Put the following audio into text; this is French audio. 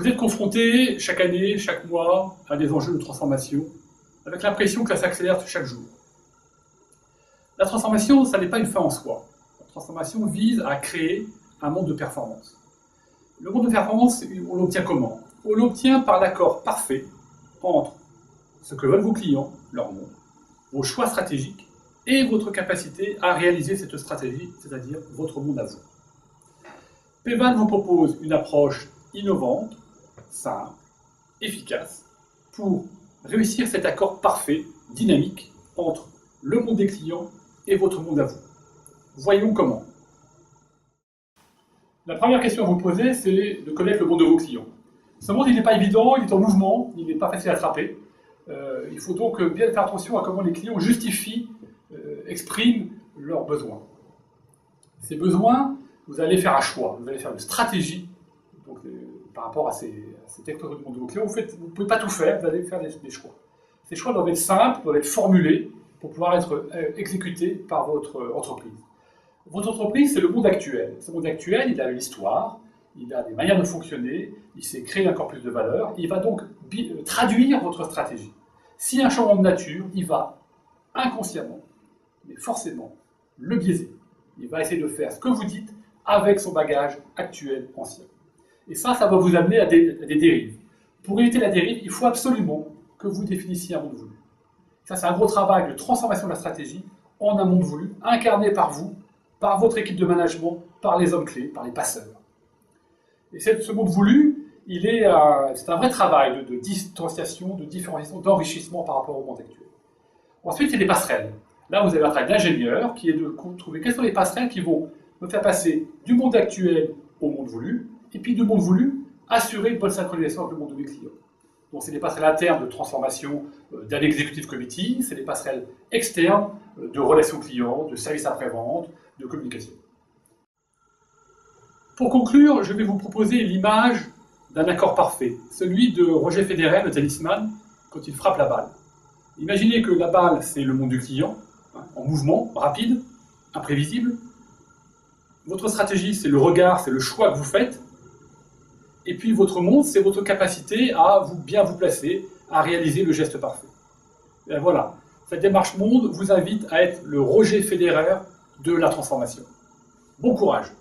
Vous êtes confronté chaque année, chaque mois, à des enjeux de transformation, avec l'impression que ça s'accélère chaque jour. La transformation, ça n'est pas une fin en soi. La transformation vise à créer un monde de performance. Le monde de performance, on l'obtient comment? On l'obtient par l'accord parfait entre ce que veulent vos clients, leur monde, vos choix stratégiques et votre capacité à réaliser cette stratégie, c'est-à-dire votre monde à vous. PEVAL vous propose une approche innovante, simple, efficace, pour réussir cet accord parfait, dynamique, entre le monde des clients et votre monde à vous. Voyons comment. La première question à vous poser, c'est de connaître le monde de vos clients. Ce monde, il n'est pas évident, il est en mouvement, il n'est pas facile à attraper. Il faut donc bien faire attention à comment les clients justifient, expriment leurs besoins. Ces besoins, vous allez faire un choix, vous allez faire une stratégie donc, par rapport à cette exploration du monde de vos clients. Vous ne pouvez pas tout faire, vous allez faire des choix. Ces choix doivent être simples, doivent être formulés pour pouvoir être exécutés par votre entreprise. Votre entreprise, c'est le monde actuel. Ce monde actuel, il a une histoire, il a des manières de fonctionner, il s'est créé encore plus de valeur, il va donc traduire votre stratégie. S'il y a un changement de nature, il va inconsciemment, mais forcément, le biaiser. Il va essayer de faire ce que vous dites avec son bagage actuel, ancien. Et ça va vous amener à des dérives. Pour éviter la dérive, il faut absolument que vous définissiez un monde voulu. Ça, c'est un gros travail de transformation de la stratégie en un monde voulu, incarné par vous, par votre équipe de management, par les hommes clés, par les passeurs. Et ce monde voulu, c'est un vrai travail de distanciation, de différenciation, d'enrichissement par rapport au monde actuel. Ensuite, c'est les passerelles. Là, vous avez un travail d'ingénieur qui est de trouver quelles sont les passerelles qui vont me faire passer du monde actuel au monde voulu, et puis du monde voulu, assurer une bonne synchronisation avec le monde de mes clients. Donc, c'est des passerelles internes de transformation d'un executive committee, c'est des passerelles externes de relations clients, de services après-vente, de communication. Pour conclure, je vais vous proposer l'image d'un accord parfait, celui de Roger Federer, le tennisman, quand il frappe la balle. Imaginez que la balle, c'est le monde du client, en mouvement, rapide, imprévisible. Votre stratégie, c'est le regard, c'est le choix que vous faites. Et puis votre monde, c'est votre capacité à bien vous placer, à réaliser le geste parfait. Et voilà, cette démarche monde vous invite à être le Roger Federer de la transformation. Bon courage!